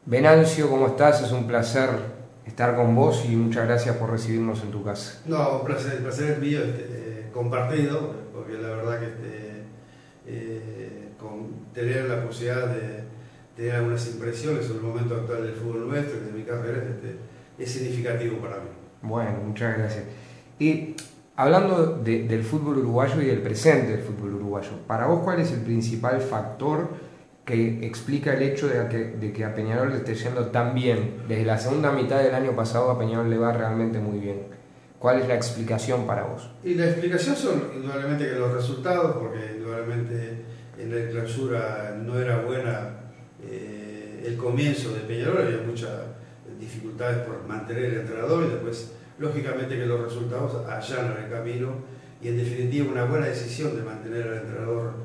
Venancio, ¿cómo estás? Es un placer estar con vos y muchas gracias por recibirnos en tu casa. No, un placer, el placer es mío, compartido, porque la verdad que con tener la posibilidad de tener algunas impresiones sobre el momento actual del fútbol nuestro y de mi carrera es significativo para mí. Bueno, muchas gracias. Y hablando del fútbol uruguayo y del presente del fútbol uruguayo, para vos, ¿cuál es el principal factor que explica el hecho de que a Peñarol le esté yendo tan bien? Desde la segunda mitad del año pasado a Peñarol le va realmente muy bien. ¿Cuál es la explicación para vos? Y la explicación son indudablemente que los resultados, porque indudablemente en la clausura no era buena el comienzo de Peñarol, había muchas dificultades por mantener el entrenador y después, lógicamente, que los resultados allanan el camino y en definitiva una buena decisión de mantener al entrenador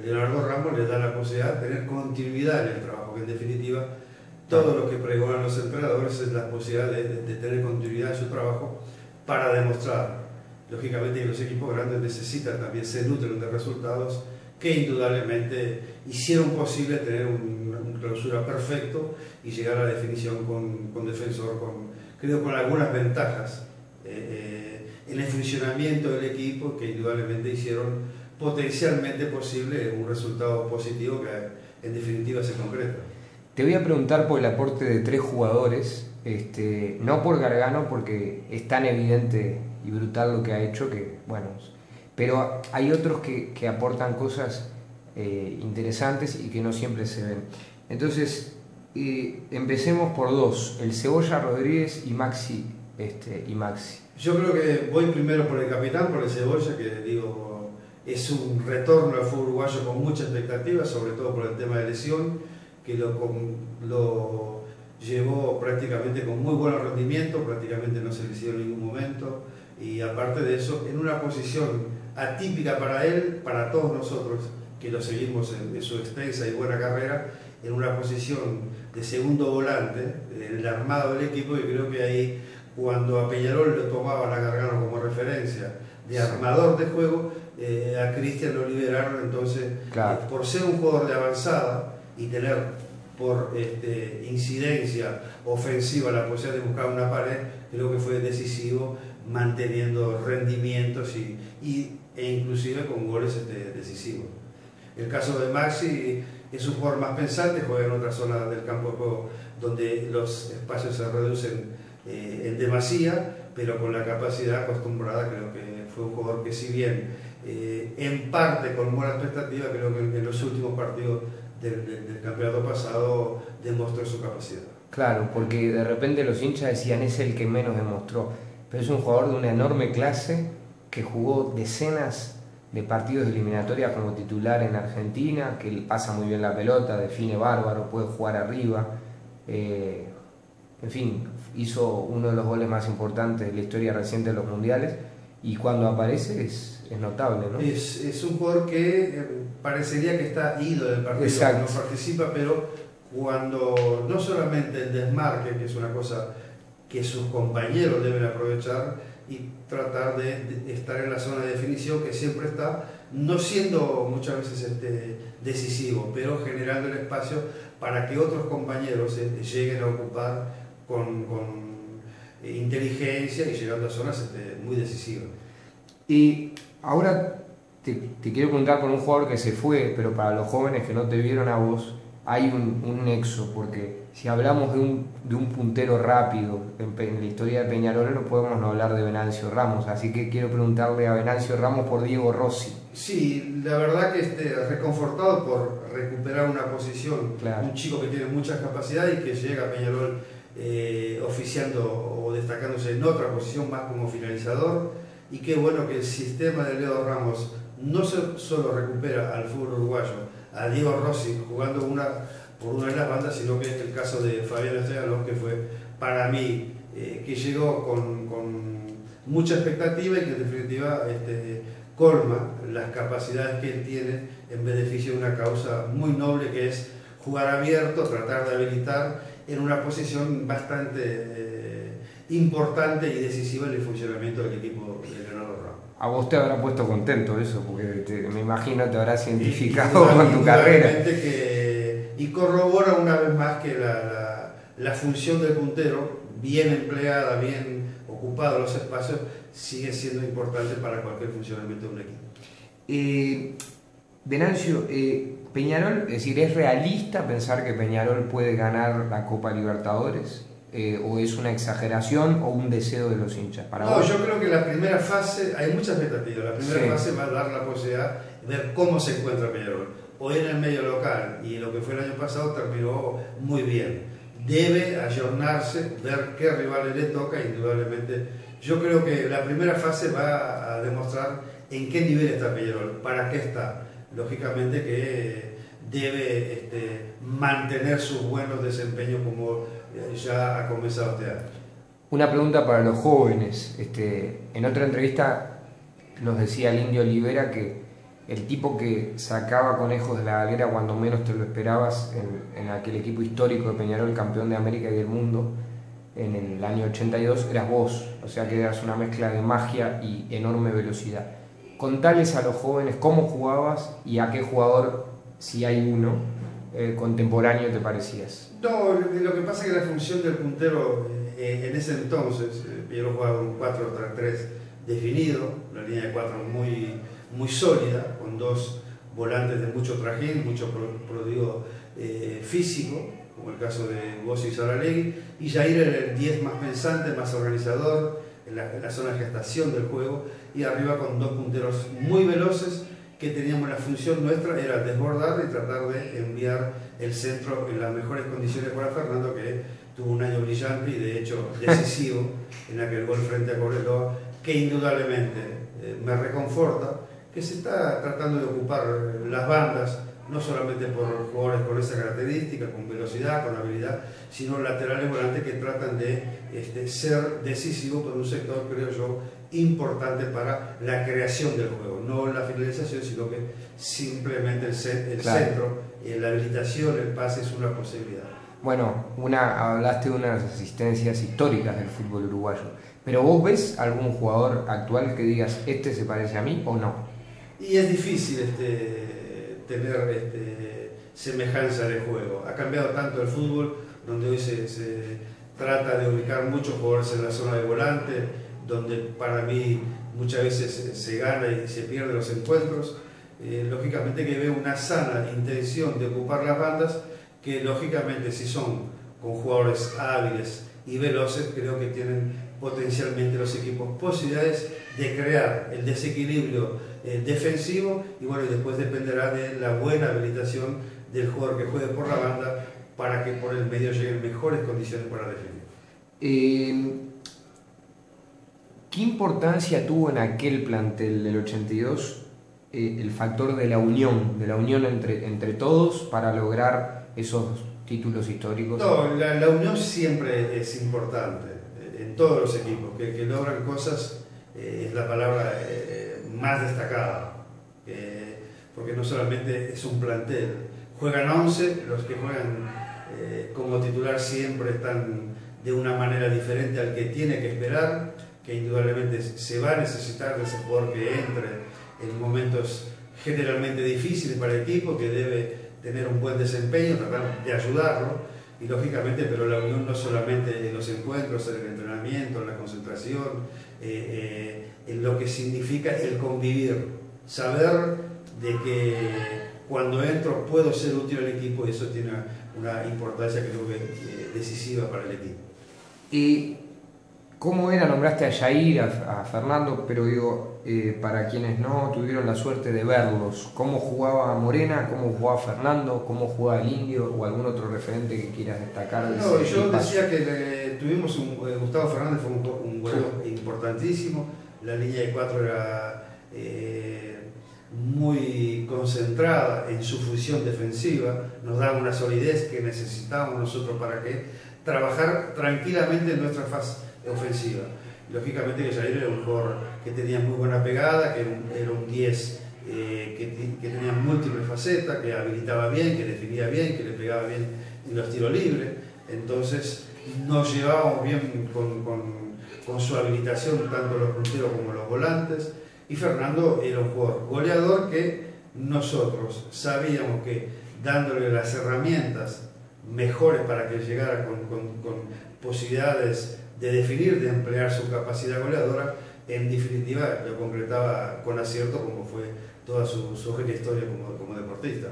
Leonardo Ramos le da la posibilidad de tener continuidad en el trabajo, que en definitiva todo lo que pregonan los entrenadores es la posibilidad de tener continuidad en su trabajo para demostrar, lógicamente, que los equipos grandes necesitan también, se nutren de resultados que indudablemente hicieron posible tener un clausura perfecto y llegar a la definición con Defensor, creo con algunas ventajas en el funcionamiento del equipo que indudablemente hicieron potencialmente posible un resultado positivo que en definitiva se concreta. Te voy a preguntar por el aporte de tres jugadores, no por Gargano, porque es tan evidente y brutal lo que ha hecho que, bueno, pero hay otros que aportan cosas interesantes y que no siempre se ven. Entonces, empecemos por dos, el Cebolla Rodríguez y Maxi. Yo creo que voy primero por el capitán, por el Cebolla, que digo, es un retorno al fútbol uruguayo con mucha expectativa, sobre todo por el tema de lesión, que lo llevó prácticamente con muy buen rendimiento, prácticamente no se le hicieron en ningún momento, y aparte de eso, en una posición atípica para él, para todos nosotros que lo seguimos en su extensa y buena carrera, en una posición de segundo volante, en el armado del equipo, y creo que ahí, cuando a Peñarol lo tomaba la Gargano como referencia de armador de juego, a Cristian lo liberaron, entonces, claro, por ser un jugador de avanzada y tener por incidencia ofensiva la posibilidad de buscar una pared, creo que fue decisivo, manteniendo rendimientos e inclusive con goles decisivos. El caso de Maxi es un jugador más pensante, juega en otra zona del campo de juego donde los espacios se reducen en demasía, pero con la capacidad acostumbrada. Creo que fue un jugador que, si bien en parte con buena expectativa, creo que en los últimos partidos del campeonato pasado demostró su capacidad. Claro, porque de repente los hinchas decían es el que menos demostró, pero es un jugador de una enorme clase que jugó decenas de partidos de eliminatoria como titular en Argentina, que pasa muy bien la pelota, define bárbaro, puede jugar arriba, en fin, hizo uno de los goles más importantes de la historia reciente de los mundiales, y cuando aparece es notable, ¿no? Es un jugador que parecería que está ido del partido, exacto, no participa, pero cuando no solamente el desmarque, que es una cosa que sus compañeros deben aprovechar, y tratar de estar en la zona de definición, que siempre está, no siendo muchas veces decisivo, pero generando el espacio para que otros compañeros lleguen a ocupar con inteligencia y llegando a zonas muy decisivas. Y ahora te quiero preguntar por un jugador que se fue, pero para los jóvenes que no te vieron a vos, hay un nexo, porque si hablamos de un puntero rápido en la historia de Peñarol, no podemos no hablar de Venancio Ramos, así que quiero preguntarle a Venancio Ramos por Diego Rossi. Sí, la verdad que reconfortado por recuperar una posición, claro, un chico que tiene muchas capacidades y que llega a Peñarol oficiando o destacándose en otra posición más como finalizador, y qué bueno que el sistema de Leo Ramos no solo recupera al fútbol uruguayo, a Diego Rossi jugando por una de las bandas, sino que es el caso de Fabián Esteban, que fue para mí, que llegó con mucha expectativa y que en definitiva colma las capacidades que él tiene en beneficio de una causa muy noble, que es jugar abierto, tratar de habilitar en una posición bastante importante y decisiva en el funcionamiento del equipo de Leonardo Ramos. A vos te habrá puesto contento eso, porque me imagino te habrás identificado con tu carrera. Y corrobora una vez más que la función del puntero, bien empleada, bien ocupado los espacios, sigue siendo importante para cualquier funcionamiento de un equipo. Venancio, Peñarol, es decir, ¿es realista pensar que Peñarol puede ganar la Copa Libertadores? ¿O es una exageración o un deseo de los hinchas? No, yo creo que la primera fase, hay muchas expectativas, la primera fase va a dar la posibilidad de ver cómo se encuentra Peñarol. Hoy en el medio local, y lo que fue el año pasado terminó muy bien. Debe ayornarse, ver qué rivales le toca, indudablemente. Yo creo que la primera fase va a demostrar en qué nivel está Peñarol, para qué está. Lógicamente que debe mantener sus buenos desempeños como ya ha comenzado este año. Una pregunta para los jóvenes. En otra entrevista nos decía el Indio Olivera que el tipo que sacaba conejos de la galera cuando menos te lo esperabas en aquel equipo histórico de Peñarol, campeón de América y del mundo, en el año 82, eras vos. O sea que eras una mezcla de magia y enorme velocidad. Contales a los jóvenes cómo jugabas y a qué jugador, si hay uno, contemporáneo te parecías. No, lo que pasa es que la función del puntero en ese entonces, yo jugaba un 4-3-3 definido, una línea de 4 muy sólida, con dos volantes de mucho trajín, mucho pródigo físico, como el caso de Bossi y Saralegui, y Jair era el 10 más pensante, más organizador, en la zona de gestación del juego, y arriba con dos punteros muy veloces, que teníamos la función nuestra, era desbordar y tratar de enviar el centro en las mejores condiciones para Fernando, que tuvo un año brillante y de hecho decisivo en aquel gol frente a Cobreloa, que indudablemente me reconforta, que se está tratando de ocupar las bandas, no solamente por jugadores con esa característica, con velocidad, con habilidad, sino laterales volantes que tratan de ser decisivos por un sector, creo yo, importante para la creación del juego, no la finalización, sino que simplemente el centro, la habilitación, el pase es una posibilidad. Bueno, hablaste de unas asistencias históricas del fútbol uruguayo, pero ¿vos ves algún jugador actual que digas, este se parece a mí o no? Y es difícil tener semejanza de juego. Ha cambiado tanto el fútbol, donde hoy se trata de ubicar muchos jugadores en la zona de volante, donde para mí muchas veces se gana y se pierde los encuentros. Lógicamente que veo una sana intención de ocupar las bandas, que lógicamente si son con jugadores hábiles y veloces, creo que tienen potencialmente los equipos posibilidades de crear el desequilibrio defensivo, y bueno, y después dependerá de la buena habilitación del jugador que juegue por la banda para que por el medio lleguen mejores condiciones para definir. ¿Qué importancia tuvo en aquel plantel del 82 el factor de la unión entre todos para lograr esos títulos históricos? No, la unión siempre es importante en todos los equipos, que logran cosas es la palabra más destacada, porque no solamente es un plantel, juegan 11, los que juegan como titular siempre están de una manera diferente al que tiene que esperar, que indudablemente se va a necesitar de ese jugador que entre en momentos generalmente difíciles para el equipo, que debe tener un buen desempeño, tratar de ayudarlo, y lógicamente, pero la unión no solamente en los encuentros, en el entrenamiento, en la concentración, en lo que significa el convivir, saber de que cuando entro puedo ser útil al equipo, y eso tiene una importancia creo que decisiva para el equipo. ¿Y cómo era? Nombraste a Jair, a Fernando, pero digo, para quienes no tuvieron la suerte de verlos, ¿cómo jugaba Morena? ¿Cómo jugaba Fernando? ¿Cómo jugaba el Indio? ¿O algún otro referente que quieras destacar? No, yo decía que tuvimos Gustavo Fernández fue un jugador importantísimo, la línea de 4 era muy concentrada en su función defensiva, nos daba una solidez que necesitábamos nosotros para trabajar tranquilamente en nuestra fase ofensiva. Lógicamente que Jair era un jugador que tenía muy buena pegada, que era un 10 que tenía múltiples facetas, que habilitaba bien, que definía bien, que le pegaba bien en los tiros libres. Entonces nos llevábamos bien con su habilitación, tanto los punteros como los volantes. Y Fernando era un jugador goleador que nosotros sabíamos que dándole las herramientas mejores para que llegara con posibilidades de definir, de emplear su capacidad goleadora. En definitiva lo concretaba con acierto, como fue toda su rica historia como deportista.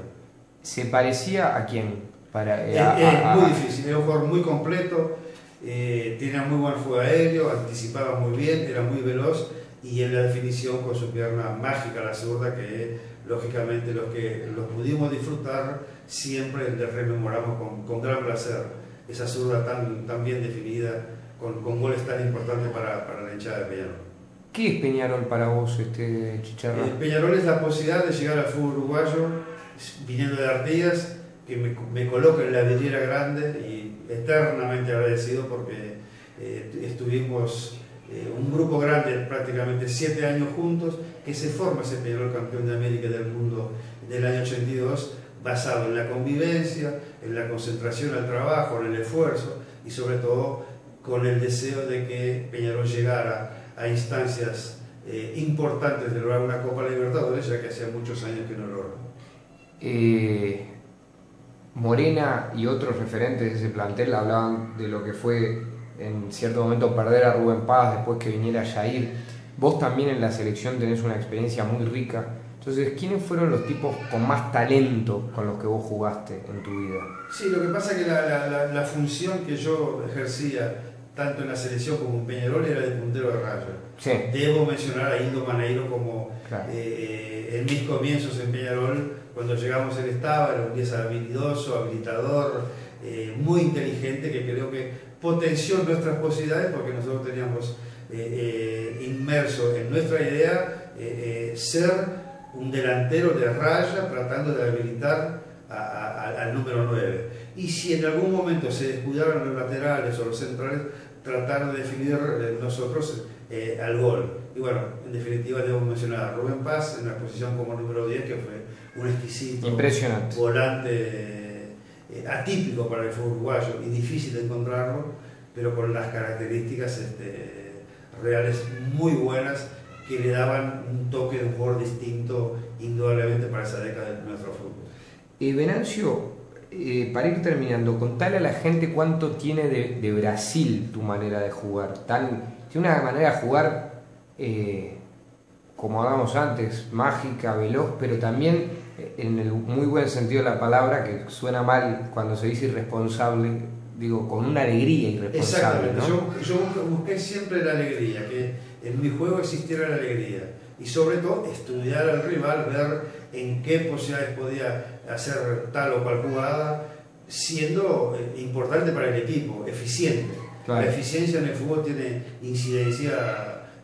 ¿Se parecía a quién? Es muy difícil, era un jugador muy completo, tenía muy buen juego aéreo, anticipaba muy bien, era muy veloz, y en la definición con su pierna mágica, la zurda, que lógicamente los que los pudimos disfrutar siempre les rememoramos con gran placer esa zurda tan bien definida, con goles tan importantes para la hinchada de Peñarol. ¿Qué es Peñarol para vos, Chicharra? Peñarol es la posibilidad de llegar al fútbol uruguayo viniendo de Artigas, que me coloca en la vidriera grande, y eternamente agradecido porque estuvimos un grupo grande, prácticamente 7 años juntos, que se forma ese Peñarol campeón de América y del mundo del año 82, basado en la convivencia, en la concentración al trabajo, en el esfuerzo y sobre todo con el deseo de que Peñarol llegara a instancias importantes de lograr una Copa Libertadores, ya que hacía muchos años que no lo logró. Morena y otros referentes de ese plantel hablaban de lo que fue en cierto momento perder a Rubén Paz después que viniera Jair. Vos también en la selección tenés una experiencia muy rica. Entonces, ¿quiénes fueron los tipos con más talento con los que vos jugaste en tu vida? Sí, lo que pasa es que la función que yo ejercía tanto en la selección como en Peñarol era de puntero de raya. Sí. Debo mencionar a Indo Maneiro como, claro, en mis comienzos en Peñarol, cuando llegamos él estaba, era un 10 habilidoso, habilitador, muy inteligente, que creo que potenció nuestras posibilidades porque nosotros teníamos inmerso en nuestra idea ser un delantero de raya tratando de habilitar al número 9. Y si en algún momento se descuidaron los laterales o los centrales, tratar de definir nosotros al gol. Y bueno, en definitiva debo mencionar a Rubén Paz en la posición como número 10, que fue un exquisito volante atípico para el fútbol uruguayo y difícil de encontrarlo, pero con las características reales muy buenas que le daban un toque de un jugador distinto indudablemente para esa década de nuestro fútbol. Venancio, para ir terminando, contale a la gente cuánto tiene de Brasil tu manera de jugar. Tiene una manera de jugar, como hablábamos antes, mágica, veloz, pero también en el muy buen sentido de la palabra, que suena mal cuando se dice irresponsable, digo, con una alegría irresponsable. Exactamente, ¿no? Yo busqué siempre la alegría, que en mi juego existiera la alegría, y sobre todo estudiar al rival, ver en qué posibilidades podía hacer tal o cual jugada, siendo importante para el equipo, eficiente. Claro. La eficiencia en el fútbol tiene incidencia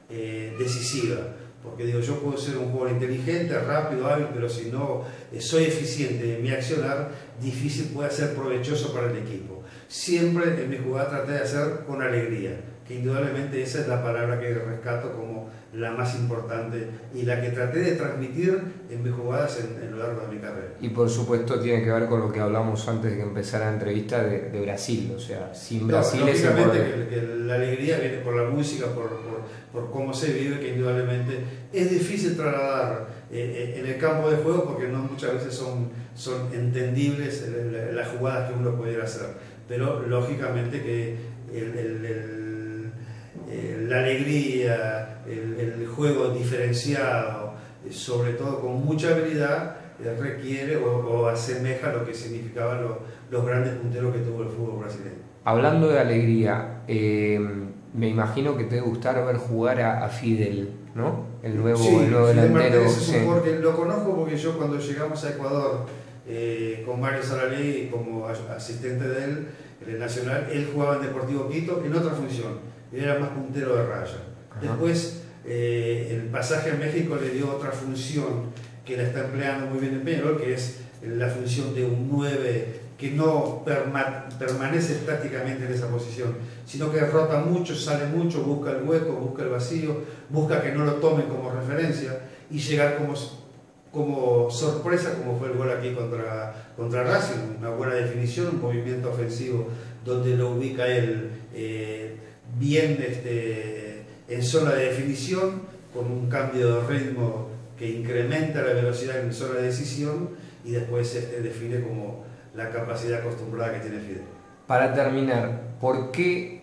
decisiva, porque digo, yo puedo ser un jugador inteligente, rápido, hábil, pero si no soy eficiente en mi accionar, difícil puede ser provechoso para el equipo. Siempre en mi jugada traté de hacer con alegría, que indudablemente esa es la palabra que rescato como la más importante y la que traté de transmitir en mis jugadas en lo largo de mi carrera. Y por supuesto tiene que ver con lo que hablamos antes de que empezara la entrevista de Brasil, o sea, sin Brasil es lógicamente que la alegría viene por la música, por cómo se vive, que indudablemente es difícil trasladar en el campo de juego porque no muchas veces son entendibles las jugadas que uno pudiera hacer, pero lógicamente que la alegría, el juego diferenciado, sobre todo con mucha habilidad, requiere o asemeja lo que significaban los grandes punteros que tuvo el fútbol brasileño. Hablando de alegría, me imagino que te debe gustar ver jugar a Fidel, ¿no? El nuevo delantero. Es un jugador que lo conozco porque yo cuando llegamos a Ecuador con Mario Salalí como asistente de él en el Nacional, él jugaba en Deportivo Quito en otra función. Él era más puntero de raya. Ajá. Después, el pasaje a México le dio otra función que la está empleando muy bien en Peñarol, que es la función de un 9 que no permanece estáticamente en esa posición, sino que rota mucho, sale mucho, busca el hueco, busca el vacío, busca que no lo tomen como referencia y llegar como sorpresa, como fue el gol aquí contra Racing, una buena definición, un movimiento ofensivo donde lo ubica él bien en zona de definición, con un cambio de ritmo que incrementa la velocidad en zona de decisión y después define la capacidad acostumbrada que tiene Fidel. Para terminar, ¿por qué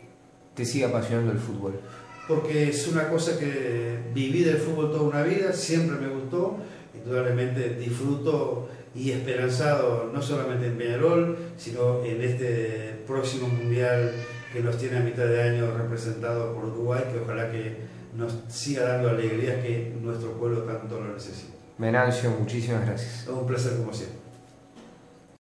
te sigue apasionando el fútbol? Porque es una cosa que viví del fútbol toda una vida, siempre me gustó, indudablemente disfruto y esperanzado no solamente en Peñarol, sino en este próximo mundial que nos tiene a mitad de año representado por Uruguay, que ojalá que nos siga dando alegrías que nuestro pueblo tanto lo necesita. Venancio, muchísimas gracias. Un placer como siempre.